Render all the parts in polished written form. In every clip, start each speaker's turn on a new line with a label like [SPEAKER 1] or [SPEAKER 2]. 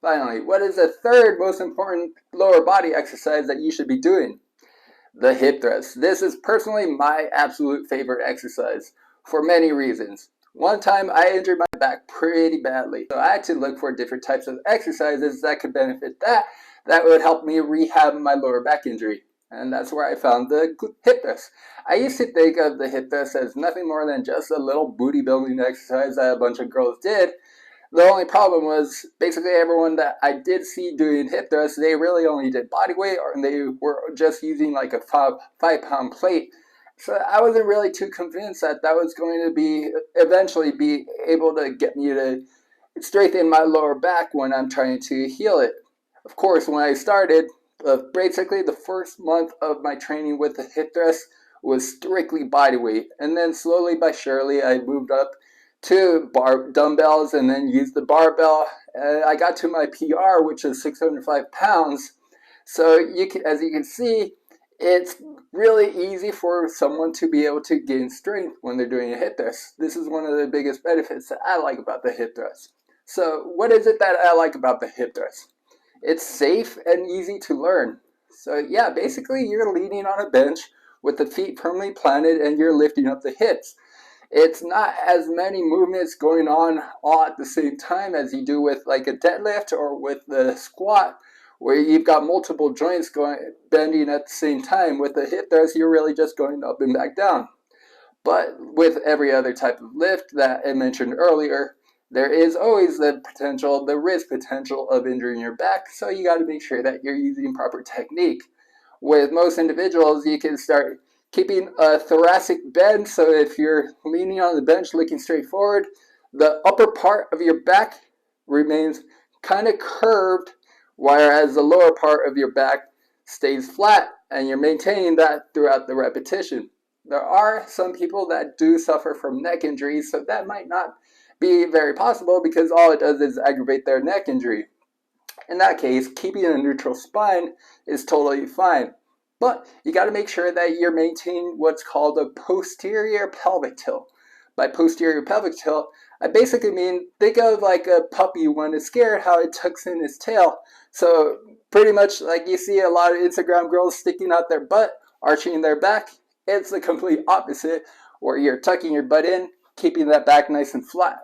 [SPEAKER 1] Finally, what is the third most important lower body exercise that you should be doing? The hip thrust. This is personally my absolute favorite exercise for many reasons. One time I injured my back pretty badly, so I had to look for different types of exercises that could benefit that would help me rehab my lower back injury. And that's where I found the hip thrust. I used to think of the hip thrust as nothing more than just a little booty building exercise that a bunch of girls did. The only problem was basically everyone that I did see doing hip thrusts, they really only did body weight, or they were just using like a 5 pound plate. So I wasn't really too convinced that that was going to be eventually be able to get me to strengthen my lower back when I'm trying to heal it. Of course, when I started, basically the first month of my training with the hip thrust was strictly body weight, and then slowly but surely I moved up to dumbbells and then used the barbell. I got to my PR, which is 605 pounds. So as you can see, it's really easy for someone to be able to gain strength when they're doing a hip thrust. This is one of the biggest benefits that I like about the hip thrust. So what is it that I like about the hip thrust? It's safe and easy to learn. So yeah, basically you're leaning on a bench with the feet firmly planted and you're lifting up the hips. It's not as many movements going on all at the same time as you do with like a deadlift or with the squat, where you've got multiple joints bending at the same time. With the hip thrust, you're really just going up and back down. But with every other type of lift that I mentioned earlier, there is always the risk potential of injuring your back, so you got to make sure that you're using proper technique. With most individuals, you can start keeping a thoracic bend, so if you're leaning on the bench looking straight forward, the upper part of your back remains kind of curved, whereas the lower part of your back stays flat, and you're maintaining that throughout the repetition. There are some people that do suffer from neck injuries, so that might not be very possible because all it does is aggravate their neck injury. In that case, keeping a neutral spine is totally fine. But you got to make sure that you're maintaining what's called a posterior pelvic tilt. By posterior pelvic tilt, I basically mean think of like a puppy when it's scared, how it tucks in its tail. So pretty much like you see a lot of Instagram girls sticking out their butt, arching their back. It's the complete opposite, where you're tucking your butt in, keeping that back nice and flat.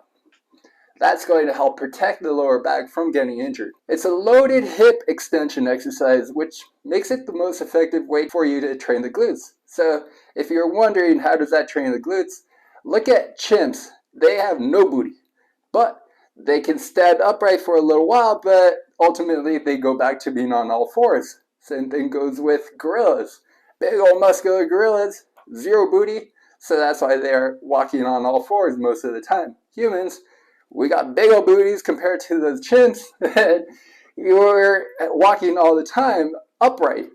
[SPEAKER 1] That's going to help protect the lower back from getting injured. It's a loaded hip extension exercise, which makes it the most effective way for you to train the glutes. So if you're wondering how does that train the glutes, look at chimps. They have no booty, but they can stand upright for a little while, but ultimately they go back to being on all fours. Same thing goes with gorillas. Big old muscular gorillas, zero booty, so that's why they're walking on all fours most of the time. Humans, we got big old booties compared to the chimps, and you're walking all the time upright.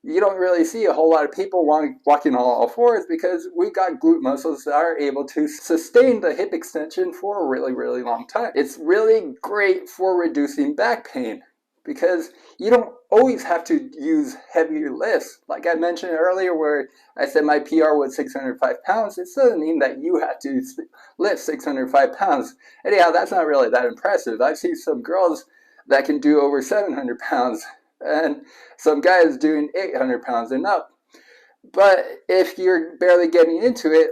[SPEAKER 1] You don't really see a whole lot of people walking on all fours because we've got glute muscles that are able to sustain the hip extension for a really, really long time. It's really great for reducing back pain because you don't always have to use heavier lifts. Like I mentioned earlier where I said my PR was 605 pounds, it doesn't mean that you have to lift 605 pounds. Anyhow, that's not really that impressive. I've seen some girls that can do over 700 pounds and some guys doing 800 pounds and up. But if you're barely getting into it,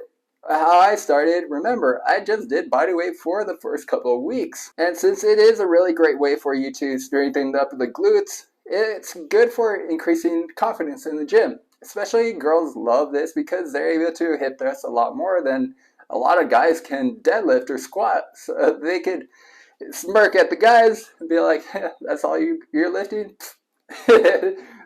[SPEAKER 1] how I started, remember, I just did body weight for the first couple of weeks. And since it is a really great way for you to strengthen up the glutes, it's good for increasing confidence in the gym. Especially girls love this because they're able to hip thrust a lot more than a lot of guys can deadlift or squat. So they could smirk at the guys and be like, that's all you're lifting?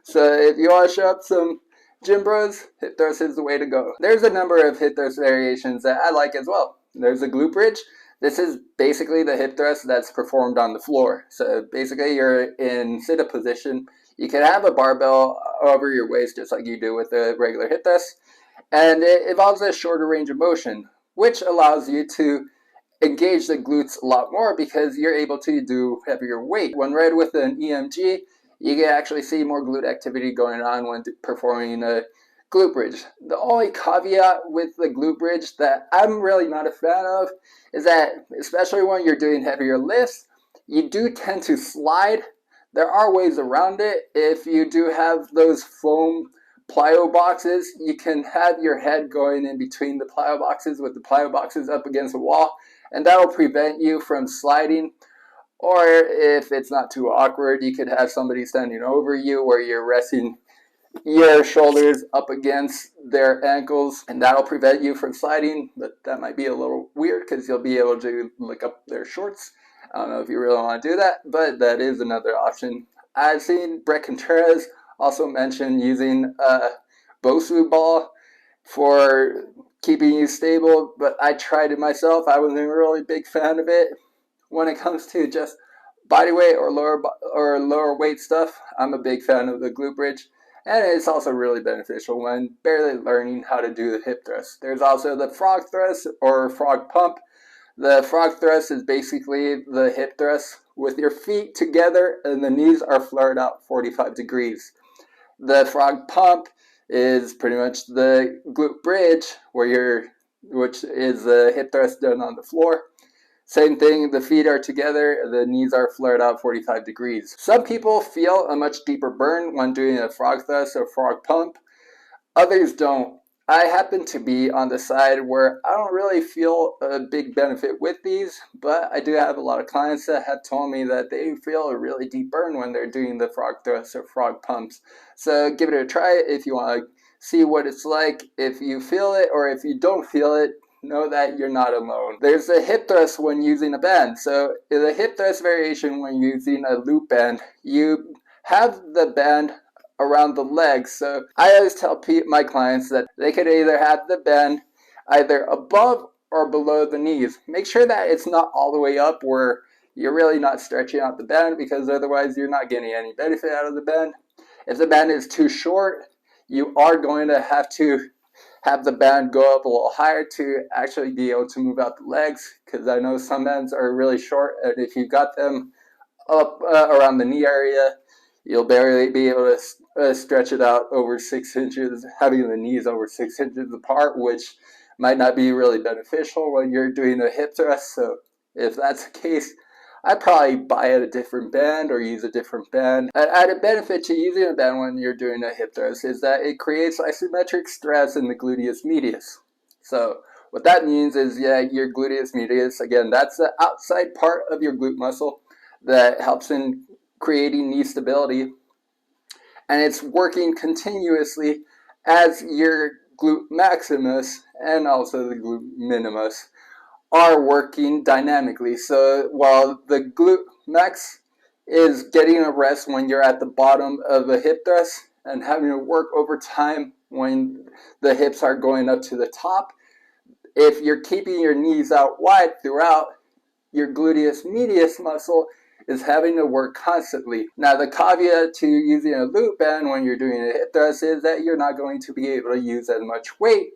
[SPEAKER 1] So if you want to show up some gym bros, hip thrust is the way to go. There's a number of hip thrust variations that I like as well. There's a glute bridge. This is basically the hip thrust that's performed on the floor. So basically you're in sit-up position. You can have a barbell over your waist just like you do with a regular hip thrust. And it involves a shorter range of motion, which allows you to engage the glutes a lot more because you're able to do heavier weight. When read with an EMG, you can actually see more glute activity going on when performing a glute bridge. The only caveat with the glute bridge that I'm really not a fan of is that, especially when you're doing heavier lifts, you do tend to slide. There are ways around it. If you do have those foam plyo boxes, you can have your head going in between the plyo boxes with the plyo boxes up against the wall, and that'll prevent you from sliding. Or if it's not too awkward, you could have somebody standing over you where you're resting your shoulders up against their ankles, and that'll prevent you from sliding. But that might be a little weird because you'll be able to look up their shorts. I don't know if you really want to do that, but that is another option. I've seen Bret Contreras also mention using a Bosu ball for keeping you stable, but I tried it myself. I wasn't a really big fan of it. When it comes to just body weight or lower weight stuff, I'm a big fan of the glute bridge, and it's also really beneficial when barely learning how to do the hip thrust. There's also the frog thrust or frog pump. The frog thrust is basically the hip thrust with your feet together and the knees are flared out 45 degrees. The frog pump is pretty much the glute bridge which is the hip thrust done on the floor. Same thing, the feet are together, the knees are flared out 45 degrees. Some people feel a much deeper burn when doing a frog thrust or frog pump. Others don't. I happen to be on the side where I don't really feel a big benefit with these, but I do have a lot of clients that have told me that they feel a really deep burn when they're doing the frog thrusts or frog pumps. So give it a try if you want to see what it's like. If you feel it or if you don't feel it, know that you're not alone. There's a hip thrust when using a band. So in the hip thrust variation when using a loop band, you have the band around the legs. So I always tell my clients that they could either have the band either above or below the knees. Make sure that it's not all the way up where you're really not stretching out the band, because otherwise you're not getting any benefit out of the band. If the band is too short, you are going to have the band go up a little higher to actually be able to move out the legs, because I know some bands are really short, and if you got them up around the knee area, you'll barely be able to stretch it out over 6 inches, having the knees over 6 inches apart, which might not be really beneficial when you're doing a hip thrust. So if that's the case, I'd probably buy a different band or use a different band. An added benefit to using a band when you're doing a hip thrust is that it creates isometric stress in the gluteus medius. So what that means is, your gluteus medius, again, that's the outside part of your glute muscle that helps in creating knee stability, and it's working continuously as your glute maximus and also the glute minimus are working dynamically. So while the glute max is getting a rest when you're at the bottom of a hip thrust and having to work over time when the hips are going up to the top, if you're keeping your knees out wide throughout, your gluteus medius muscle is having to work constantly. Now, the caveat to using a loop band when you're doing a hip thrust is that you're not going to be able to use as much weight.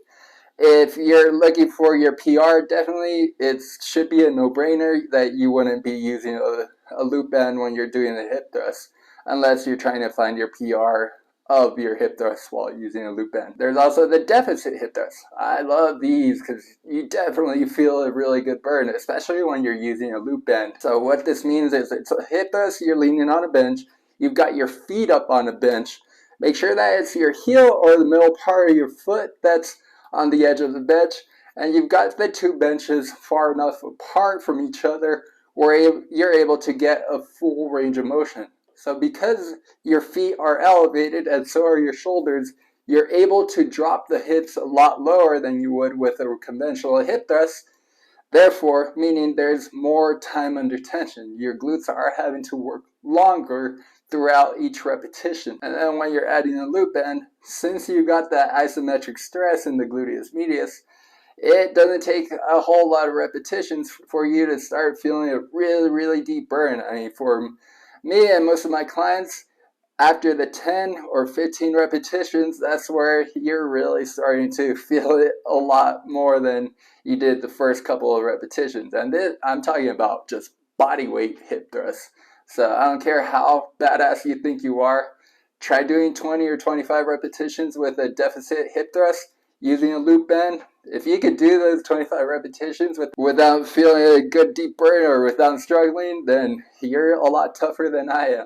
[SPEAKER 1] If you're looking for your PR, definitely it should be a no-brainer that you wouldn't be using a loop band when you're doing a hip thrust, unless you're trying to find your PR of your hip thrust while using a loop band. There's also the deficit hip thrust. I love these because you definitely feel a really good burn, especially when you're using a loop band. So what this means is it's a hip thrust, you're leaning on a bench, you've got your feet up on a bench. Make sure that it's your heel or the middle part of your foot that's on the edge of the bench, and you've got the two benches far enough apart from each other where you're able to get a full range of motion. So because your feet are elevated and so are your shoulders, you're able to drop the hips a lot lower than you would with a conventional hip thrust. Therefore, meaning there's more time under tension. Your glutes are having to work longer throughout each repetition. And then when you're adding a loop band, since you got that isometric stress in the gluteus medius, it doesn't take a whole lot of repetitions for you to start feeling a really, really deep burn. I mean, for me and most of my clients, after the 10 or 15 repetitions, that's where you're really starting to feel it a lot more than you did the first couple of repetitions. And I'm talking about just body weight hip thrusts. So I don't care how badass you think you are, try doing 20 or 25 repetitions with a deficit hip thrust. using a loop band. If you could do those 25 repetitions without feeling a good deep burn or without struggling, then you're a lot tougher than I am.